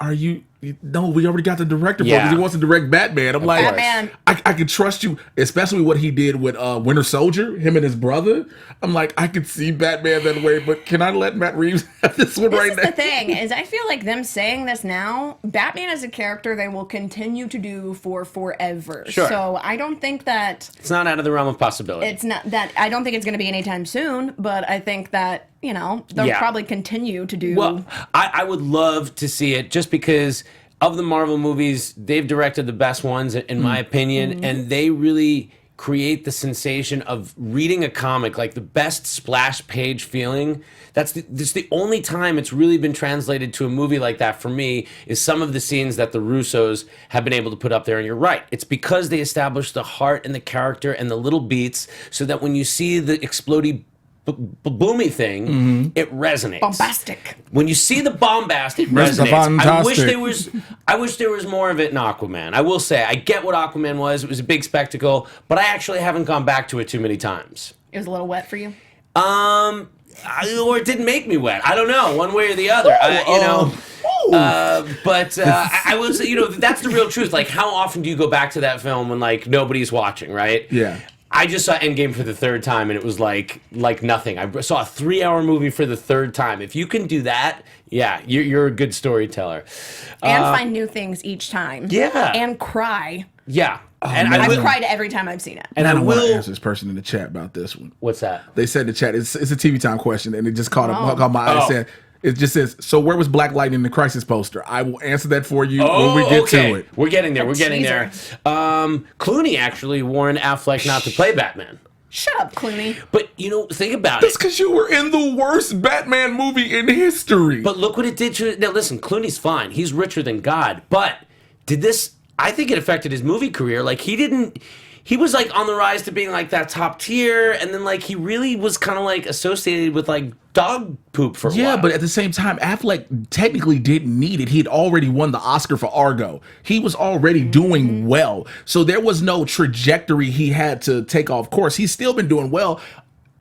no, we already got the director for because he wants to direct Batman. I'm like, Batman. I can trust you, especially what he did with Winter Soldier, him and his brother. I'm like, I could see Batman that way, but can I let Matt Reeves have this one right now? This is the thing, is I feel like them saying this now, Batman is a character they will continue to do for forever. Sure. So I don't think that... It's not out of the realm of possibility. It's not that... I don't think it's going to be anytime soon, but I think that, they'll probably continue to do... Well, I would love to see it just because of the Marvel movies, they've directed the best ones, in my opinion, and they really create the sensation of reading a comic, like the best splash page feeling. That's the only time it's really been translated to a movie like that for me is some of the scenes that the Russos have been able to put up there. And you're right. It's because they established the heart and the character and the little beats so that when you see the explodey boomy thing, it resonates. Bombastic. When you see the bombast, it resonates. I wish there was more of it in Aquaman. I will say, I get what Aquaman was. It was a big spectacle, but I actually haven't gone back to it too many times. It was a little wet for you? Or it didn't make me wet. I don't know, one way or the other. But I was, that's the real truth. Like, how often do you go back to that film when nobody's watching, right? Yeah. I just saw Endgame for the 3rd time, and it was like nothing. I saw a 3-hour movie for the 3rd time. If you can do that, you're a good storyteller. And find new things each time. Yeah. And cry. Yeah. And I've cried every time I've seen it. And I want to answer this person in the chat about this one. What's that? They said in the chat, it's a TV time question, and it just caught my eye. It just says, so where was Black Lightning in the Crisis poster? I will answer that for you when we get to it. We're getting there. Clooney actually warned Affleck not to play Batman. Shut up, Clooney. But, think about That's it. because you were in the worst Batman movie in history. But look what it did to... Now, listen, Clooney's fine. He's richer than God. But did this... I think it affected his movie career. Like, he was on the rise to being that top tier, and then he really was kind of associated with dog poop for a while. Yeah, but at the same time, Affleck technically didn't need it. He had already won the Oscar for Argo. He was already doing well. So there was no trajectory he had to take off course. He's still been doing well.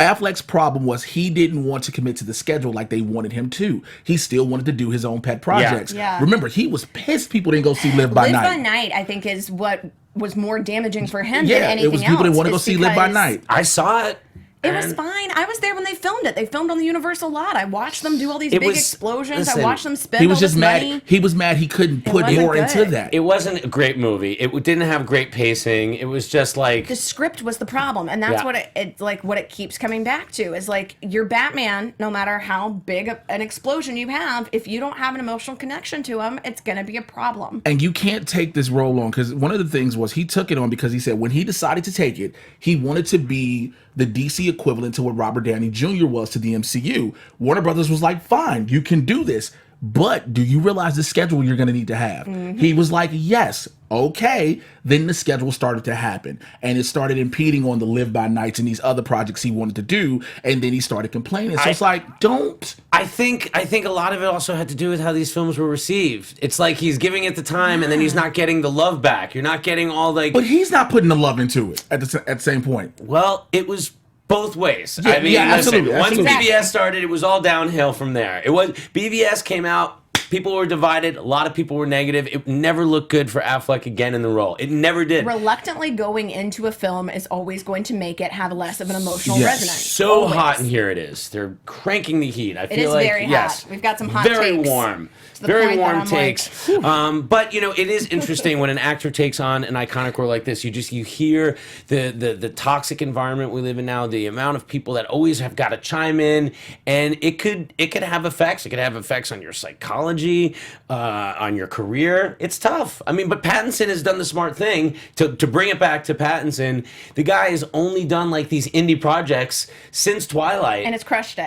Affleck's problem was he didn't want to commit to the schedule like they wanted him to. He still wanted to do his own pet projects. Yeah. Remember, he was pissed people didn't go see Live by Night. Live by Night, I think, is what was more damaging for him than anything else. It was people that want to go see Live by Night. I saw it. It was fine. I was there when they filmed it. They filmed on the Universal lot. I watched them do all these big explosions. I watched them spend all this money. He was mad he couldn't put more into that. It wasn't a great movie. It didn't have great pacing. It was just like the script was the problem, and that's what it keeps coming back to is like your Batman. No matter how big an explosion you have, if you don't have an emotional connection to him, it's gonna be a problem. And you can't take this role on because one of the things was he took it on because he said when he decided to take it, he wanted to be the DC equivalent to what Robert Downey Jr. was to the MCU. Warner Brothers was like, fine, you can do this, but do you realize the schedule you're going to need to have? Mm-hmm. He was like, yes, okay. Then the schedule started to happen, and it started impeding on the Live By Nights and these other projects he wanted to do, and then he started complaining. So it's like, don't. I think a lot of it also had to do with how these films were received. It's like he's giving it the time, and then he's not getting the love back. You're not getting all like... But he's not putting the love into it at the same point. Well, it was both ways. Yeah, I mean, listen, absolutely. Once BVS started, it was all downhill from there. BVS came out, people were divided, a lot of people were negative. It never looked good for Affleck again in the role. It never did. Reluctantly going into a film is always going to make it have less of an emotional resonance. So always. Hot in here it is. They're cranking the heat. I feel like very hot. We've got some hot very takes. Warm. Very warm takes. But you know, it is interesting when an actor takes on an iconic role like this. You hear the toxic environment we live in now, the amount of people that always have got to chime in, and it could have effects. It could have effects on your psychology, on your career. It's tough. I mean, but Pattinson has done the smart thing to bring it back to Pattinson. The guy has only done like these indie projects since Twilight, and has crushed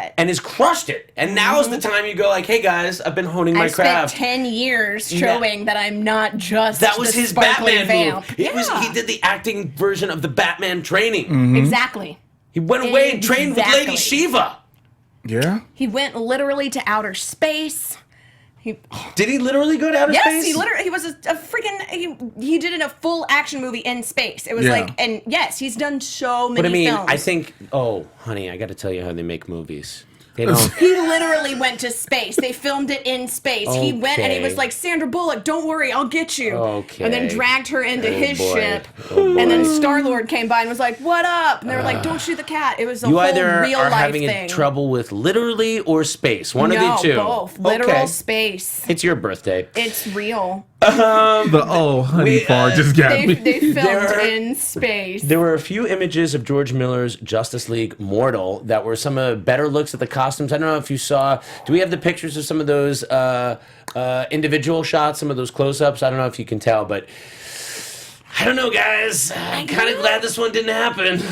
it. And now is the time you go like, hey guys, I've been honing my craft. I spent 10 years showing that I'm not just that was his Batman vamp. move. He did the acting version of the Batman training. Mm-hmm. Exactly. He went away and trained with Lady Shiva. Yeah. He went literally to outer space. Did he literally go to outer space? Yes, he was a freaking he did a full action movie in space. It was and yes, he's done so many films. I think honey, I got to tell you how they make movies. They don't. He literally went to space. They filmed it in space. Okay. He went and he was like, Sandra Bullock, don't worry, I'll get you. Okay. And then dragged her into his ship. And then Star-Lord came by and was like, what up? And they were like, don't shoot the cat. It was a whole real life thing. You either are having trouble with literally or space. One of the two. Both. Literal space. It's your birthday. It's real. The honey part just got me. They filmed in space. There were a few images of George Miller's Justice League Mortal that were some better looks at the costumes. I don't know if you saw. Do we have the pictures of some of those individual shots, some of those close-ups? I don't know if you can tell, but I don't know, guys. I'm kind of glad this one didn't happen.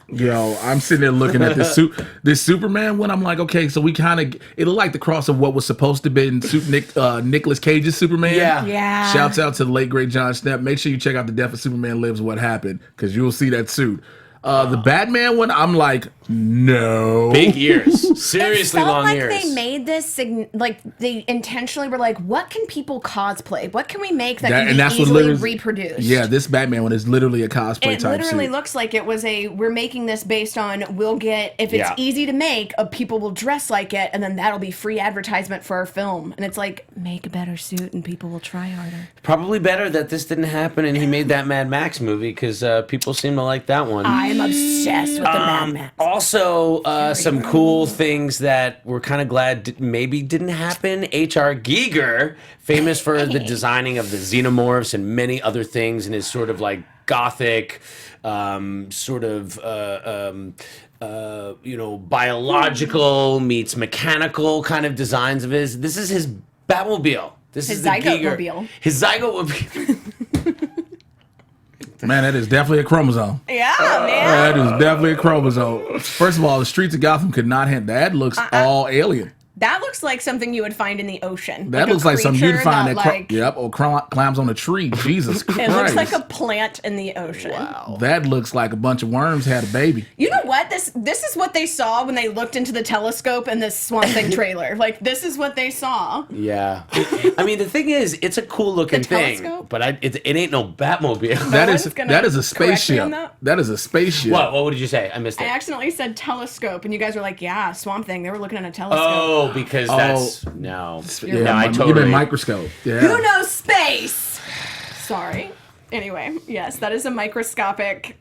Yo, I'm sitting there looking at this Superman one. I'm like, okay, so we kind of it looked like the cross of what was supposed to be Nicolas Cage's Superman. Yeah. Shouts out to the late great John Schnepp. Make sure you check out The Death of Superman Lives: What Happened, because you'll see that suit. The Batman one, I'm like, no. Big ears. Seriously long like ears. They made this, like, they intentionally were like, what can people cosplay? What can we make that can be easily reproduced? Yeah, this Batman one is literally a cosplay type suit. It literally looks like it was we're making this based on, we'll get, if it's easy to make, people will dress like it, and then that'll be free advertisement for our film. And it's like, make a better suit and people will try harder. Probably better that this didn't happen and he made that Mad Max movie, because people seem to like that one. I'm obsessed with the Mad Max. Also, some cool things that we're kind of glad maybe didn't happen. H.R. Giger, famous for the designing of the xenomorphs and many other things, and his sort of like gothic, biological meets mechanical kind of designs of his. This is his Batmobile. This is the Giger. His Zygote-mobile. Man, that is definitely a chromosome. Yeah, man. That is definitely a chromosome. First of all, the streets of Gotham could not handle that. Looks all alien. That looks like something you would find in the ocean. That looks like something you'd find or climbs on a tree. Jesus Christ. It looks like a plant in the ocean. Wow. That looks like a bunch of worms had a baby. You know what? This is what they saw when they looked into the telescope in this Swamp Thing trailer. Like, this is what they saw. Yeah. I mean, the thing is, it's a cool looking thing, but it ain't no Batmobile. That is a spaceship. That is a spaceship. What did you say? I missed it. I accidentally said telescope, and you guys were like, yeah, Swamp Thing. They were looking at a telescope. Oh, because that's no. I totally. You mean microscope? Yeah. Who knows space? Sorry. Anyway, yes, that is a microscopic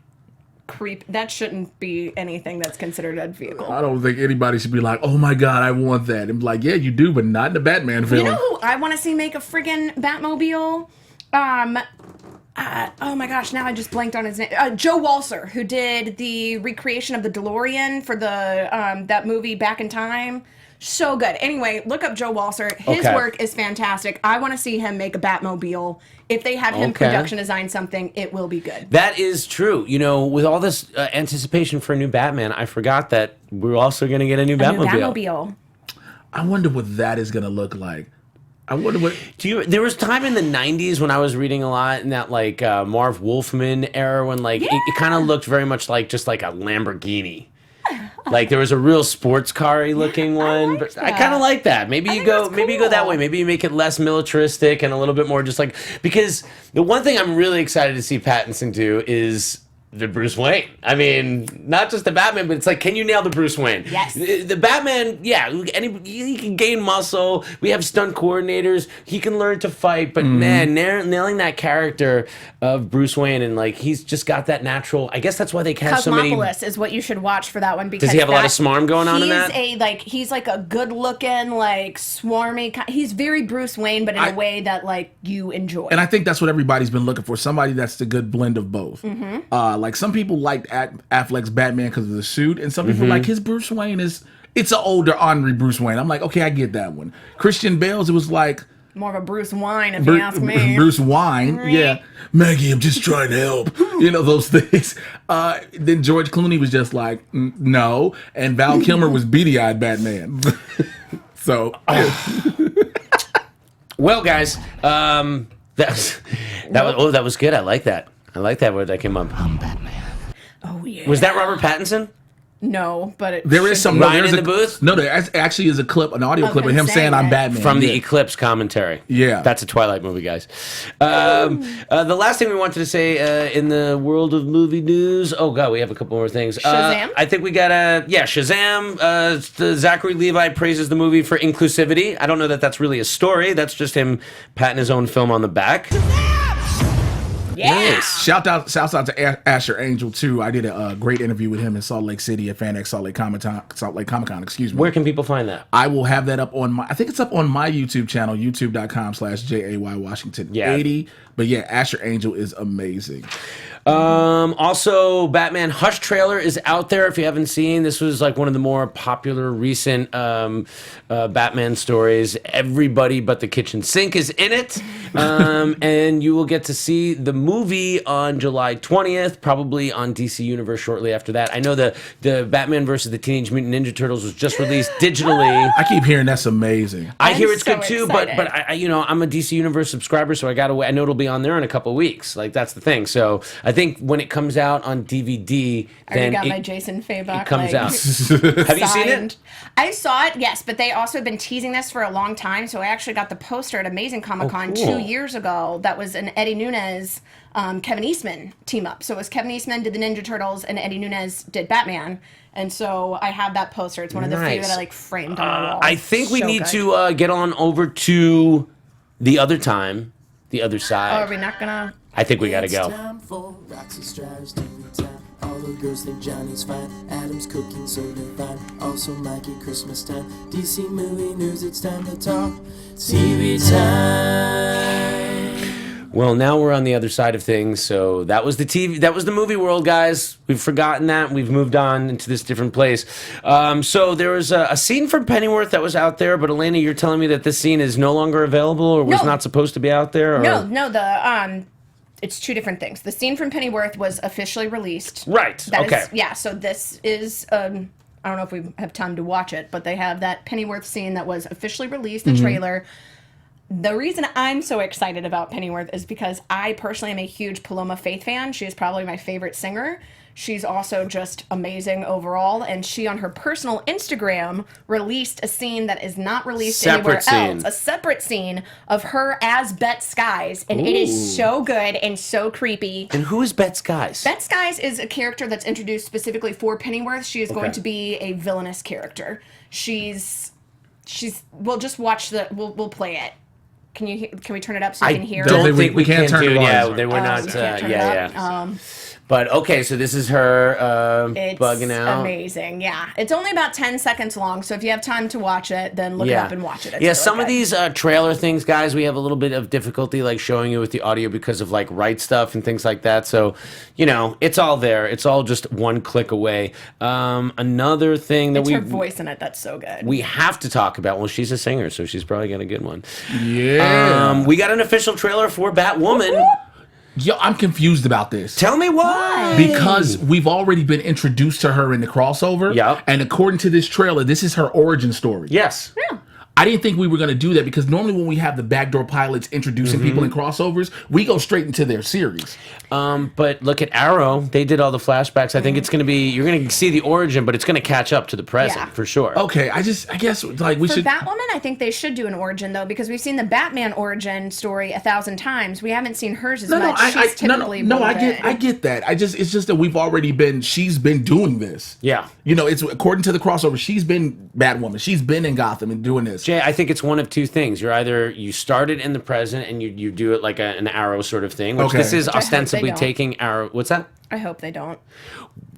creep. That shouldn't be anything that's considered a vehicle. I don't think anybody should be like, oh my God, I want that. And be like, yeah, you do, but not in the Batman film. You know who I want to see make a friggin' Batmobile? Oh my gosh, now I just blanked on his name. Joe Walser, who did the recreation of the DeLorean for the that movie Back in Time. So good. Anyway, look up Joe Walser. His work is fantastic. I want to see him make a Batmobile. If they have him production design something, it will be good. That is true. You know, with all this anticipation for a new Batman, I forgot that we're also going to get a new Batmobile. I wonder what that is going to look like. I wonder what. There was time in the '90s when I was reading a lot in that like Marv Wolfman era when like it kind of looked very much like just like a Lamborghini. Like there was a real sports car-y looking one, but I kind of like that. Maybe you go that way. Maybe you make it less militaristic and a little bit more just like, because the one thing I'm really excited to see Pattinson do is the Bruce Wayne. I mean, not just the Batman, but it's like, can you nail the Bruce Wayne? Yes. The Batman, yeah, he can gain muscle. We have stunt coordinators. He can learn to fight. But man, nailing that character of Bruce Wayne, and like he's just got that natural. I guess that's why they cast so many. Cosmopolis is what you should watch for that one, because does he have a lot of smarm going on in that? He's like a good-looking, like swarmy. He's very Bruce Wayne, but in a way that like you enjoy. And I think that's what everybody's been looking for. Somebody that's the good blend of both. Like some people liked Affleck's Batman because of the suit, and some people like his Bruce Wayne it's an older ornery Bruce Wayne. I'm like, okay, I get that one. Christian Bale's, it was like more of a Bruce Wine, if you ask me. Bruce Wine, yeah. Maggie, I'm just trying to help. You know, those things. Then George Clooney was just like, no, and Val Kilmer was beady-eyed Batman. So, well, guys, that was good. I like that. I like that word that came up. I'm Batman. Oh yeah. Was that Robert Pattinson? No, but there is some Ryan in the booth. No, there actually is a clip, an audio clip of him saying "I'm Batman" from the Eclipse commentary. Yeah, that's a Twilight movie, guys. The last thing we wanted to say in the world of movie news. Oh god, we have a couple more things. Shazam. I think we got Shazam. Zachary Levi praises the movie for inclusivity. I don't know that that's really a story. That's just him patting his own film on the back. Yeah. Nice. Shouts out to Asher Angel too. I did a great interview with him in Salt Lake City at FanX Salt Lake Comic Con. Excuse me. Where can people find that? I will have that up on I think it's up on my YouTube channel, youtube.com/JAYWashington80. Yeah. But yeah, Asher Angel is amazing. Also, Batman Hush trailer is out there. If you haven't seen, this was like one of the more popular recent Batman stories. Everybody but the kitchen sink is in it. And you will get to see the movie on July 20th, probably on DC Universe shortly after that. I know the Batman versus the Teenage Mutant Ninja Turtles was just released digitally. I keep hearing that's amazing. I hear it's so good too, excited. but I I'm a DC Universe subscriber, so I gotta wait. I know it'll be on there in a couple of weeks. Like that's the thing. So I think when it comes out on DVD, I already got my Jason Fabok. It comes out. Have you seen it? I saw it, yes, but they also have been teasing this for a long time. So I actually got the poster at Amazing Comic Con 2 years ago. That was an Eddie Nunez, Kevin Eastman team up. So it was Kevin Eastman did the Ninja Turtles and Eddie Nunez did Batman. And so I have that poster. It's one of the few that I like framed on my wall. I think we need to get on over to the other side. Oh, are we not gonna? I think we gotta go. It's time for Roxy Striar's TV time. All the girls think Johnny's fine. Adam's cooking so divine. Also Mikey Christmas time. DC movie news, it's time to talk TV time. Well, now we're on the other side of things. So that was the movie world, guys. We've forgotten that. We've moved on into this different place. So there was a scene from Pennyworth that was out there, but Elena, you're telling me that this scene is no longer available or was not supposed to be out there? Or? No, it's two different things. The scene from Pennyworth was officially released. Right. So this is I don't know if we have time to watch it, but they have that Pennyworth scene that was officially released, the trailer. The reason I'm so excited about Pennyworth is because I personally am a huge Paloma Faith fan. She is probably my favorite singer. She's also just amazing overall, and she on her personal Instagram released a scene that is not released anywhere else. A separate scene of her as Bet Skies, and it is so good and so creepy. And who is Bet Skies? Bet Skies is a character that's introduced specifically for Pennyworth. She is going to be a villainous character. We'll just watch we'll play it. Can we turn it up so you can hear? I don't think we can turn it on. Yeah, they were not. But okay, so this is her It's bugging out. amazing. Yeah. It's only about 10 seconds long, so if you have time to watch it, then look it up and watch it. It's really some of good. these trailer things, guys, we have a little bit of difficulty like showing you with the audio because of like right stuff and things like that. So, you know, it's all there. It's all just one click away. Another thing that it's her voice in it that's so good. we have to talk about. Well, she's a singer, so she's probably got a good one. Yeah. We got an official trailer for Batwoman. Yo, I'm confused about this. Tell me why. Because we've already been introduced to her in the crossover. Yep. And according to this trailer, this is her origin story. Yes. Yeah. I didn't think we were going to do that because normally when we have the backdoor pilots introducing people in crossovers, we go straight into their series. But look at Arrow. They did all the flashbacks. I think it's going to be, you're going to see the origin, but it's going to catch up to the present Yeah. for sure. Okay, I guess like we For should. Batwoman, I think they should do an origin though, because we've seen the Batman origin story 1,000 times. We haven't seen hers as much. She's typically I get that. It's just that we've already been. She's been doing this. Yeah. You know, it's according to the crossover. She's been Batwoman. She's been in Gotham and doing this. Jay, I think it's one of two things. You're either you start it in the present and you do it like an Arrow sort of thing, which Okay. this is Which I hope they ostensibly don't. taking Arrow. What's that? I hope they don't.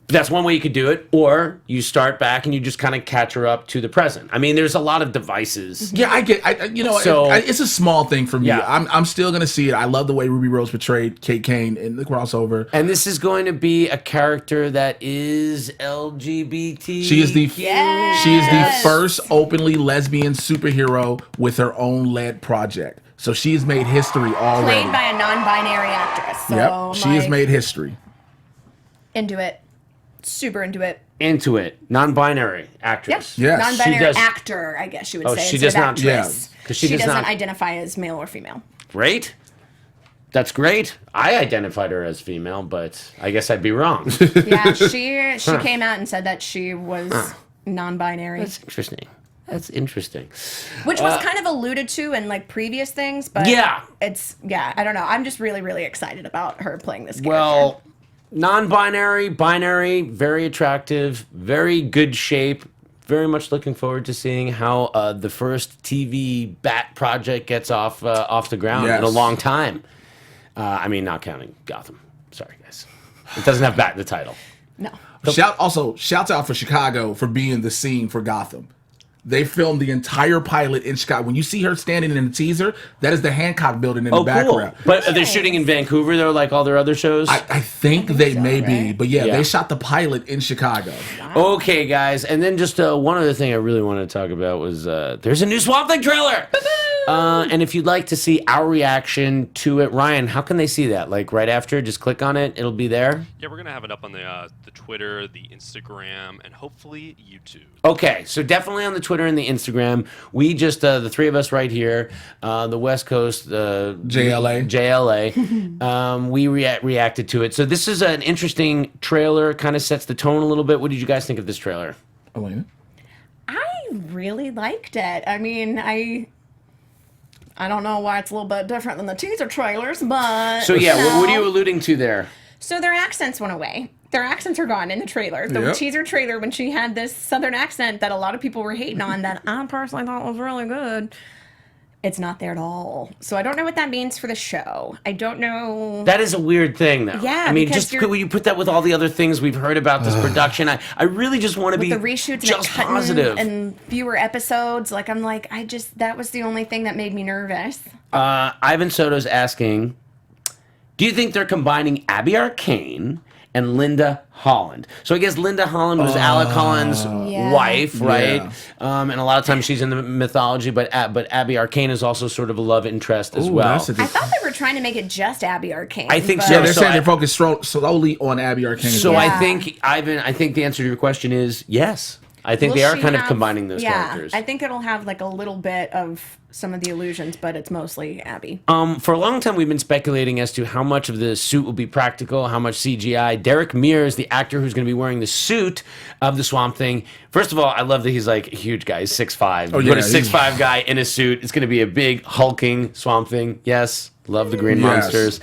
That's one way you could do it, or you start back and you just kind of catch her up to the present. I mean, there's a lot of devices. Yeah, I get. It's a small thing for me. Yeah. I'm still gonna see it. I love the way Ruby Rose portrayed Kate Kane in the crossover. And this is going to be a character that is LGBT. She is the Yes. she is the first openly lesbian superhero with her own led project. So she's made history already. Played by a non-binary actress. So Yep, she has made history. into it. Super into it. into it, non-binary actress. Yes. Non-binary She does- actor, I guess you would Oh, say. she instead does of not- actress. yeah, 'cause she does doesn't not- identify as male or female. Great. That's great. I identified her as female, but I guess I'd be wrong. Yeah, she came out and said that she was non-binary, That's interesting. That's interesting. which was kind of alluded to in like previous things, but Yeah. I don't know. I'm just really, really excited about her playing this character. Well, non-binary, binary, very attractive, very good shape. Very much looking forward to seeing how the first TV Bat project gets off the ground in a Yes. long time. I mean, not counting Gotham. Sorry, guys. It doesn't have Bat in the title. No. Shouts out for Chicago for being the scene for Gotham. They filmed the entire pilot in Chicago. When you see her standing in the teaser, that is the Hancock building in the background. But are they shooting in Vancouver, though, like all their other shows? I think they may be, right? but yeah, Yeah. they shot the pilot in Chicago. Okay, guys, and then just one other thing I really wanted to talk about was there's a new Swamp Thing trailer. And if you'd like to see our reaction to it, Ryan, how can they see that? Like right after, just click on it, it'll be there. Yeah, we're gonna have it up on the Twitter, the Instagram, and hopefully YouTube. Okay, so definitely on the Twitter and the Instagram. We just the three of us right here, the West Coast, JLA. We reacted to it. So this is an interesting trailer. Kind of sets the tone a little bit. What did you guys think of this trailer? Elena? I really liked it. I mean, I don't know why it's a little bit different than the teaser trailers, but So yeah, what are you alluding to there? So their accents went away. Their accents are gone in the trailer. The Yep. teaser trailer, when she had this southern accent that a lot of people were hating on, that I personally thought was really good, it's not there at all. So I don't know what that means for the show. I don't know. That is a weird thing, though. Yeah, I mean, because just when you put that with all the other things we've heard about this production, I really just want to be With the reshoots and just cutting positive. and fewer episodes, like I'm like, that was the only thing that made me nervous. Ivan Soto's asking, do you think they're combining Abby Arcane and Linda Holland? So I guess Linda Holland was Alec Holland's Yeah. wife, right? Yeah. And a lot of times she's in the mythology, but Abby Arcane is also sort of a love interest as Ooh, well. that's a good- I thought they were trying to make it just Abby Arcane. I think but- so. Yeah, they're So saying I- they're focused slowly on Abby Arcane. So Yeah. I think, Ivan, the answer to your question is yes. I think Will they are she kind of have- combining those characters. I think it'll have like a little bit of some of the illusions, but it's mostly Abby. For a long time, we've been speculating as to how much of the suit will be practical, how much CGI. Derek Mears, the actor who's going to be wearing the suit of the Swamp Thing. First of all, I love that he's like a huge guy. He's 6'5". Oh, Put yeah, a 6'5" guy in a suit. It's going to be a big, hulking Swamp Thing. Yes, love the green Yes. monsters.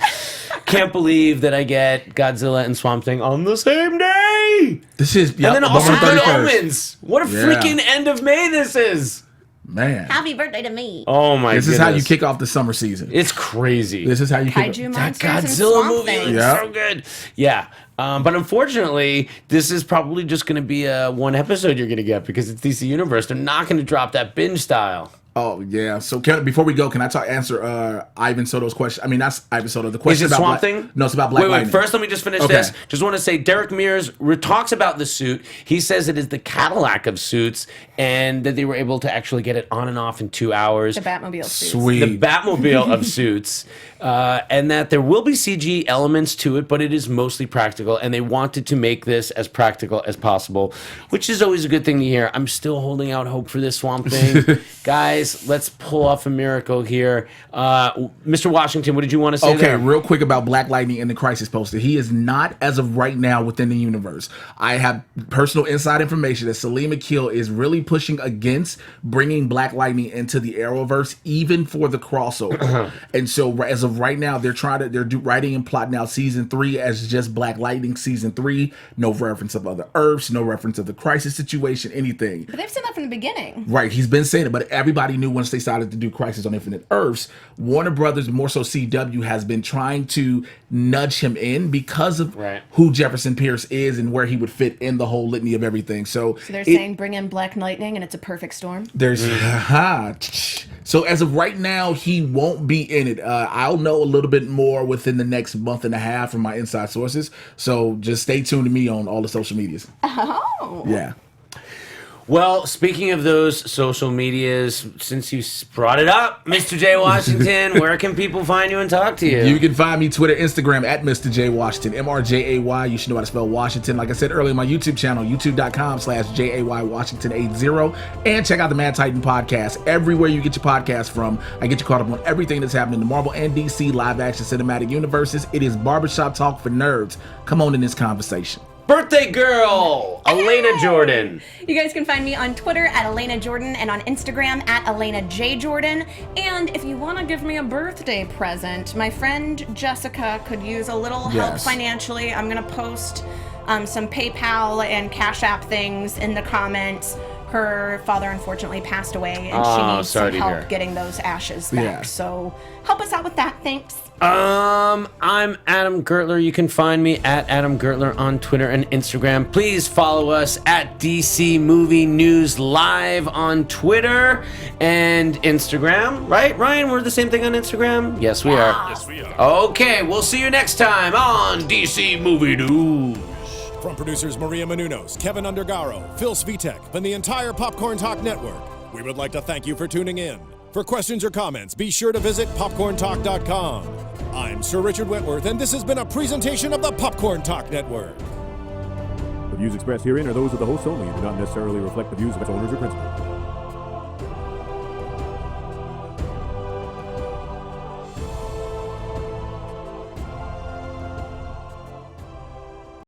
Can't believe that I get Godzilla and Swamp Thing on the same day. This is And then also November Good 31st. Omens. What a Yeah. freaking end of May this is. Man. Happy birthday to me. Oh my This goodness. is how you kick off the summer season. It's crazy. This is how you kick Kaiju off. That monsters and Godzilla swamp movie things. looks Yeah. so good. Yeah. But unfortunately, this is probably just going to be one episode you're going to get because it's DC Universe. They're not going to drop that binge style. Oh yeah. So before we go, can I answer Ivan Soto's question? I mean, that's Ivan Soto. The Is question it about Swamp Black, Thing? No, it's about Black Lightning. First, let me just finish Okay. this. Just want to say, Derek Mears talks about the suit. He says it is the Cadillac of suits, and that they were able to actually get it on and off in 2 hours. The Batmobile suits. Sweet. The Batmobile of suits, and that there will be CG elements to it, but it is mostly practical, and they wanted to make this as practical as possible, which is always a good thing to hear. I'm still holding out hope for this Swamp Thing. Guys, let's pull off a miracle here. Mr. Washington, what did you want to say there? Real quick about Black Lightning and the Crisis poster. He is not, as of right now, within the universe. I have personal inside information that Salim Akil is really pushing against bringing Black Lightning into the Arrowverse, even for the crossover. And so, as of right now, they're writing and plotting out season 3 as just Black Lightning season 3. No reference of other Earths, no reference of the Crisis situation, anything. But they've said that from the beginning. Right, he's been saying it, but everybody knew once they started to do Crisis on Infinite Earths, Warner Brothers, more so CW, has been trying to nudge him in because of who Jefferson Pierce is and where he would fit in the whole litany of everything. So they're saying bring in Black Lightning and it's a perfect storm. There's so as of right now, he won't be in it. I'll know a little bit more within the next month and a half from my inside sources. So just stay tuned to me on all the social medias. Oh. Yeah. Well, speaking of those social medias, since you brought it up, Mr. J. Washington, where can people find you and talk to you? You can find me Twitter, Instagram at Mr. J. Washington, MRJAY. You should know how to spell Washington. Like I said earlier, my YouTube channel, youtube.com/JAY-Washington80. And check out the Mad Titan podcast. Everywhere you get your podcast from, I get you caught up on everything that's happening in the Marvel and DC live action cinematic universes. It is barbershop talk for nerds. Come on in this conversation. Birthday girl, Elena Jordan. You guys can find me on Twitter at Elena Jordan and on Instagram at Elena J. Jordan. And if you want to give me a birthday present, my friend Jessica could use a little help financially. I'm going to post some PayPal and Cash App things in the comments. Her father unfortunately passed away and she needs some help getting those ashes back. So help us out with that. Thanks. I'm Adam Gertler. You can find me at Adam Gertler on Twitter and Instagram. Please follow us at DC Movie News Live on Twitter and Instagram. Right, Ryan? We're the same thing on Instagram? Yes, we are. Yes, we are. Okay, we'll see you next time on DC Movie News. From producers Maria Menounos, Kevin Undergaro, Phil Svitek, and the entire Popcorn Talk Network, we would like to thank you for tuning in. For questions or comments, be sure to visit popcorntalk.com. I'm Sir Richard Wentworth, and this has been a presentation of the Popcorn Talk Network. The views expressed herein are those of the hosts only and do not necessarily reflect the views of its owners or principals.